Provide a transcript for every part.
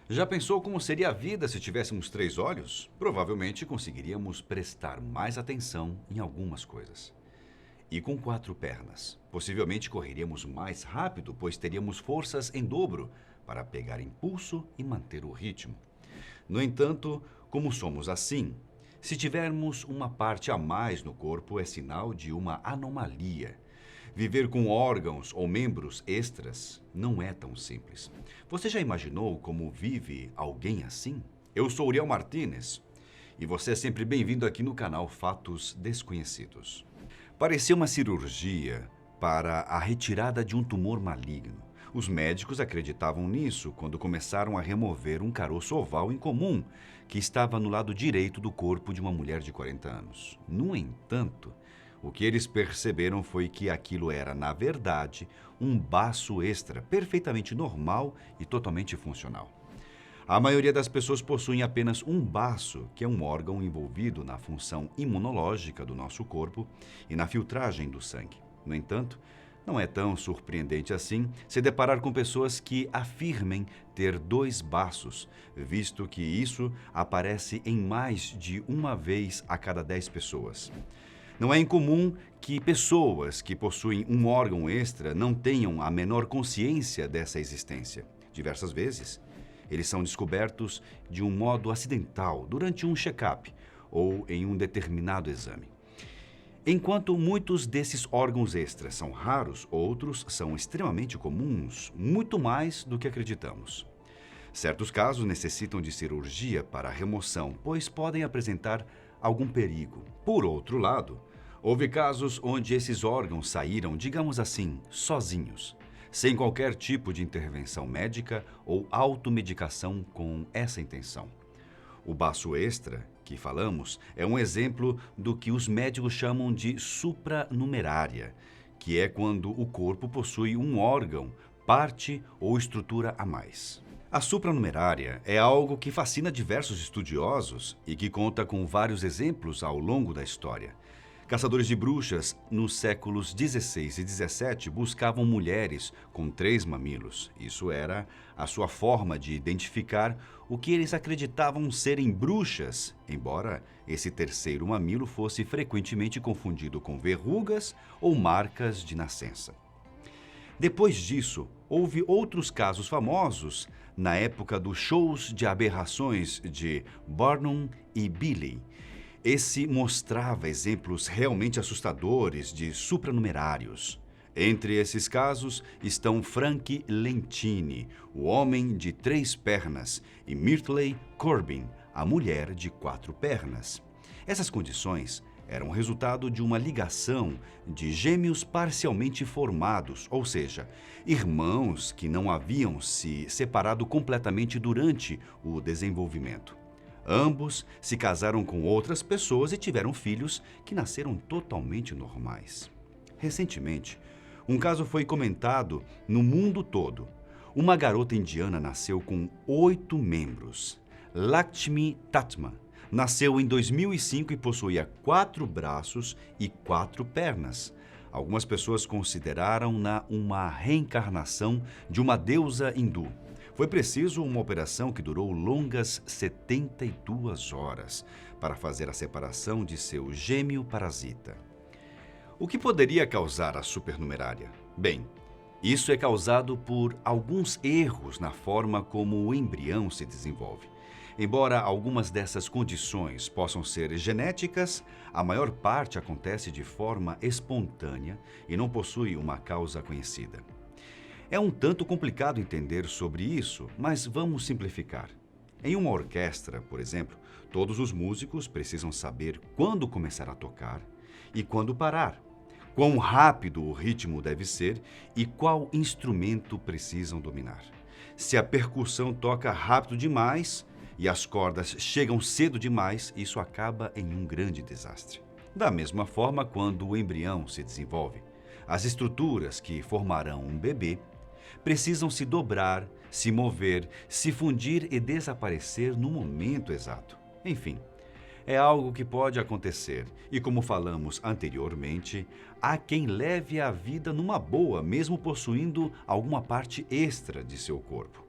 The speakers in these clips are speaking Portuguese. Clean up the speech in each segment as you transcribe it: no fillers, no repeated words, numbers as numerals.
Já pensou como seria a vida se tivéssemos 3 olhos? Provavelmente conseguiríamos prestar mais atenção em algumas coisas. E com 4 pernas, possivelmente correríamos mais rápido, pois teríamos forças em dobro para pegar impulso e manter o ritmo. No entanto, como somos assim, se tivermos uma parte a mais no corpo é sinal de uma anomalia. Viver com órgãos ou membros extras não é tão simples. Você já imaginou como vive alguém assim? Eu sou Uriel Martínez e você é sempre bem-vindo aqui no canal Fatos Desconhecidos. Parecia uma cirurgia para a retirada de um tumor maligno. Os médicos acreditavam nisso quando começaram a remover um caroço oval incomum que estava no lado direito do corpo de uma mulher de 40 anos. No entanto, o que eles perceberam foi que aquilo era, na verdade, um baço extra, perfeitamente normal e totalmente funcional. A maioria das pessoas possuem apenas um baço, que é um órgão envolvido na função imunológica do nosso corpo e na filtragem do sangue. No entanto, não é tão surpreendente assim se deparar com pessoas que afirmem ter 2 baços, visto que isso aparece em mais de uma vez a cada 10 pessoas. Não é incomum que pessoas que possuem um órgão extra não tenham a menor consciência dessa existência. Diversas vezes, eles são descobertos de um modo acidental durante um check-up ou em um determinado exame. Enquanto muitos desses órgãos extras são raros, outros são extremamente comuns, muito mais do que acreditamos. Certos casos necessitam de cirurgia para remoção, pois podem apresentar algum perigo. Por outro lado, houve casos onde esses órgãos saíram, digamos assim, sozinhos, sem qualquer tipo de intervenção médica ou automedicação com essa intenção. O baço extra, que falamos, é um exemplo do que os médicos chamam de supranumerária, que é quando o corpo possui um órgão, parte ou estrutura a mais. A supranumerária é algo que fascina diversos estudiosos e que conta com vários exemplos ao longo da história. Caçadores de bruxas, nos séculos XVI e XVII, buscavam mulheres com 3 mamilos. Isso era a sua forma de identificar o que eles acreditavam serem bruxas, embora esse terceiro mamilo fosse frequentemente confundido com verrugas ou marcas de nascença. Depois disso, houve outros casos famosos na época dos shows de aberrações de Barnum e Bailey. Esse mostrava exemplos realmente assustadores de supranumerários. Entre esses casos estão Frank Lentini, o homem de 3 pernas, e Myrtle Corbin, a mulher de 4 pernas. Essas condições eram resultado de uma ligação de gêmeos parcialmente formados, ou seja, irmãos que não haviam se separado completamente durante o desenvolvimento. Ambos se casaram com outras pessoas e tiveram filhos que nasceram totalmente normais. Recentemente, um caso foi comentado no mundo todo. Uma garota indiana nasceu com 8 membros. Lakshmi Tatma nasceu em 2005 e possuía 4 braços e 4 pernas. Algumas pessoas consideraram-na uma reencarnação de uma deusa hindu. Foi preciso uma operação que durou longas 72 horas para fazer a separação de seu gêmeo parasita. O que poderia causar a supernumerária? Bem, isso é causado por alguns erros na forma como o embrião se desenvolve. Embora algumas dessas condições possam ser genéticas, a maior parte acontece de forma espontânea e não possui uma causa conhecida. É um tanto complicado entender sobre isso, mas vamos simplificar. Em uma orquestra, por exemplo, todos os músicos precisam saber quando começar a tocar e quando parar, quão rápido o ritmo deve ser e qual instrumento precisam dominar. Se a percussão toca rápido demais e as cordas chegam cedo demais, isso acaba em um grande desastre. Da mesma forma, quando o embrião se desenvolve, as estruturas que formarão um bebê precisam se dobrar, se mover, se fundir e desaparecer no momento exato. Enfim, é algo que pode acontecer e, como falamos anteriormente, há quem leve a vida numa boa, mesmo possuindo alguma parte extra de seu corpo.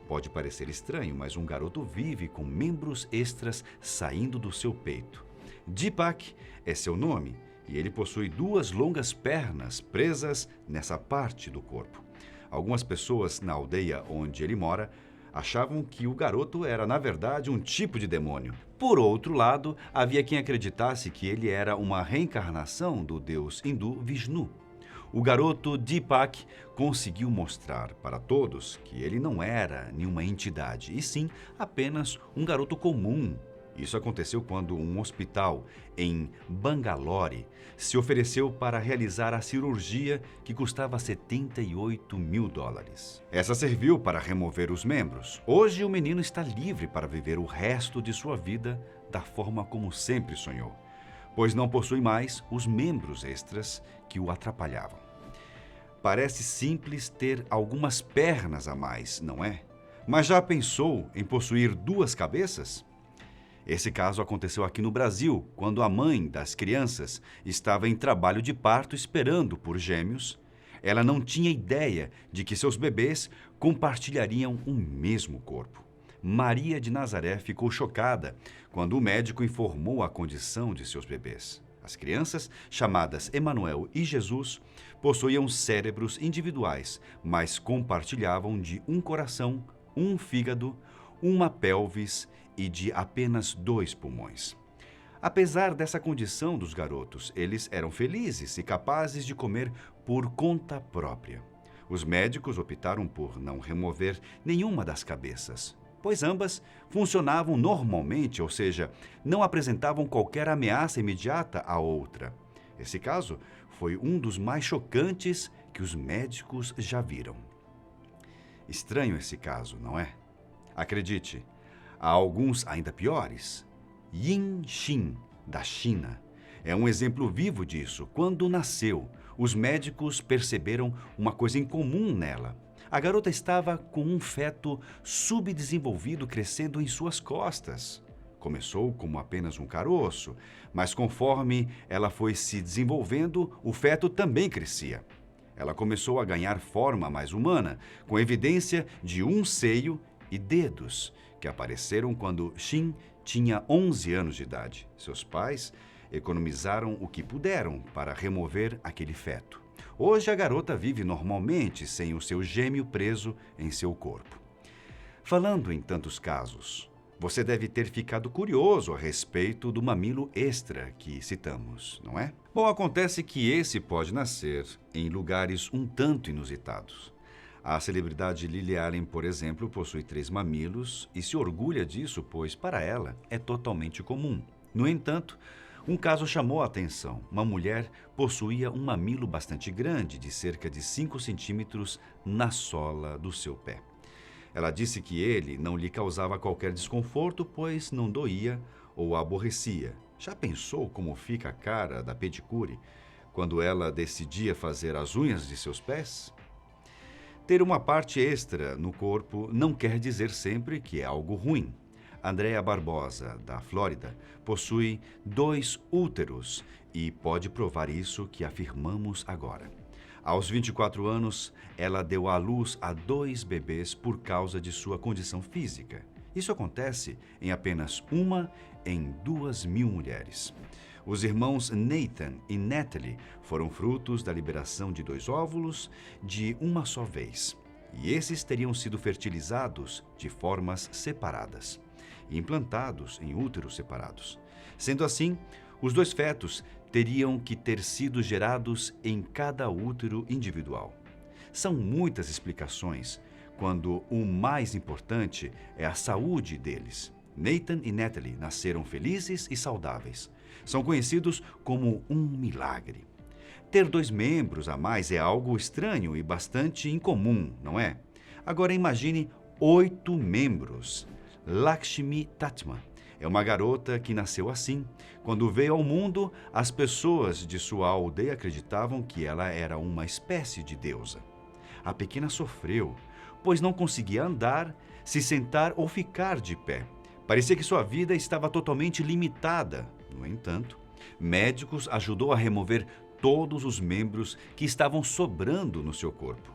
Pode parecer estranho, mas um garoto vive com membros extras saindo do seu peito. Deepak é seu nome e ele possui 2 longas pernas presas nessa parte do corpo. Algumas pessoas na aldeia onde ele mora achavam que o garoto era, na verdade, um tipo de demônio. Por outro lado, havia quem acreditasse que ele era uma reencarnação do deus hindu Vishnu. O garoto Deepak conseguiu mostrar para todos que ele não era nenhuma entidade, e sim apenas um garoto comum. Isso aconteceu quando um hospital em Bangalore se ofereceu para realizar a cirurgia que custava $78 mil. Essa serviu para remover os membros. Hoje o menino está livre para viver o resto de sua vida da forma como sempre sonhou, pois não possui mais os membros extras que o atrapalhavam. Parece simples ter algumas pernas a mais, não é? Mas já pensou em possuir 2 cabeças? Esse caso aconteceu aqui no Brasil, quando a mãe das crianças estava em trabalho de parto esperando por gêmeos. Ela não tinha ideia de que seus bebês compartilhariam o mesmo corpo. Maria de Nazaré ficou chocada quando o médico informou a condição de seus bebês. As crianças, chamadas Emanuel e Jesus, possuíam cérebros individuais, mas compartilhavam de um coração, um fígado, uma pelvis e de apenas 2 pulmões. Apesar dessa condição dos garotos, eles eram felizes e capazes de comer por conta própria. Os médicos optaram por não remover nenhuma das cabeças, pois ambas funcionavam normalmente, ou seja, não apresentavam qualquer ameaça imediata à outra. Esse caso foi um dos mais chocantes que os médicos já viram. Estranho esse caso, não é? Acredite, há alguns ainda piores. Yin Xin, da China, é um exemplo vivo disso. Quando nasceu, os médicos perceberam uma coisa incomum nela. A garota estava com um feto subdesenvolvido crescendo em suas costas. Começou como apenas um caroço, mas conforme ela foi se desenvolvendo, o feto também crescia. Ela começou a ganhar forma mais humana, com evidência de um seio e dedos, que apareceram quando Xin tinha 11 anos de idade. Seus pais economizaram o que puderam para remover aquele feto. Hoje a garota vive normalmente, sem o seu gêmeo preso em seu corpo. Falando em tantos casos, você deve ter ficado curioso a respeito do mamilo extra que citamos, não é? Bom, acontece que esse pode nascer em lugares um tanto inusitados. A celebridade Lily Allen, por exemplo, possui 3 mamilos e se orgulha disso, pois para ela é totalmente comum. No entanto, um caso chamou a atenção. Uma mulher possuía um mamilo bastante grande, de cerca de 5 centímetros, na sola do seu pé. Ela disse que ele não lhe causava qualquer desconforto, pois não doía ou a aborrecia. Já pensou como fica a cara da pedicure quando ela decidia fazer as unhas de seus pés? Ter uma parte extra no corpo não quer dizer sempre que é algo ruim. Andrea Barbosa, da Flórida, possui 2 úteros e pode provar isso que afirmamos agora. Aos 24 anos, ela deu à luz a 2 bebês por causa de sua condição física. Isso acontece em apenas 1 em 2.000 mulheres. Os irmãos Nathan e Natalie foram frutos da liberação de 2 óvulos de uma só vez. E esses teriam sido fertilizados de formas separadas e implantados em úteros separados. Sendo assim, os 2 fetos teriam que ter sido gerados em cada útero individual. São muitas explicações, quando o mais importante é a saúde deles. Nathan e Natalie nasceram felizes e saudáveis. São conhecidos como um milagre. Ter 2 membros a mais é algo estranho e bastante incomum, não é? Agora imagine 8 membros. Lakshmi Tatma é uma garota que nasceu assim. Quando veio ao mundo, as pessoas de sua aldeia acreditavam que ela era uma espécie de deusa. A pequena sofreu, pois não conseguia andar, se sentar ou ficar de pé. Parecia que sua vida estava totalmente limitada. No entanto, médicos ajudou a remover todos os membros que estavam sobrando no seu corpo.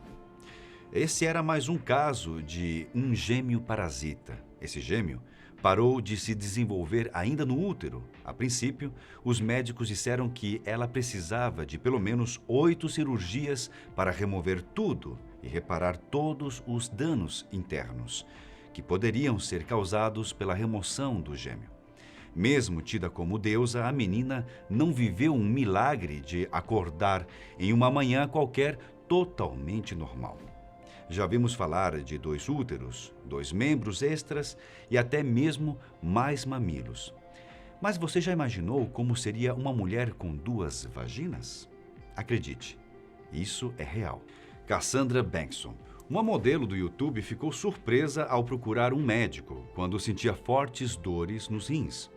Esse era mais um caso de um gêmeo parasita. Esse gêmeo parou de se desenvolver ainda no útero. A princípio, os médicos disseram que ela precisava de pelo menos 8 cirurgias para remover tudo e reparar todos os danos internos que poderiam ser causados pela remoção do gêmeo. Mesmo tida como deusa, a menina não viveu um milagre de acordar em uma manhã qualquer totalmente normal. Já vimos falar de 2 úteros, 2 membros extras e até mesmo mais mamilos. Mas você já imaginou como seria uma mulher com 2 vaginas? Acredite, isso é real. Cassandra Bankson, uma modelo do YouTube, ficou surpresa ao procurar um médico quando sentia fortes dores nos rins.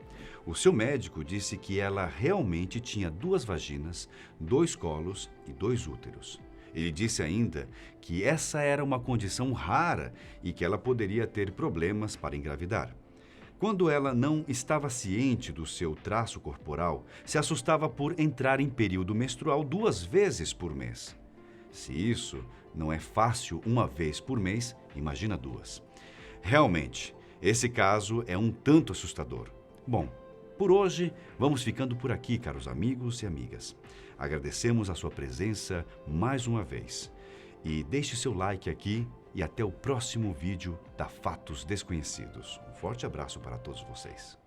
O seu médico disse que ela realmente tinha 2 vaginas, 2 colos e 2 úteros. Ele disse ainda que essa era uma condição rara e que ela poderia ter problemas para engravidar. Quando ela não estava ciente do seu traço corporal, se assustava por entrar em período menstrual 2 vezes por mês. Se isso não é fácil uma vez por mês, imagina 2. Realmente, esse caso é um tanto assustador. Bom, por hoje, vamos ficando por aqui, caros amigos e amigas. Agradecemos a sua presença mais uma vez. E deixe seu like aqui e até o próximo vídeo da Fatos Desconhecidos. Um forte abraço para todos vocês.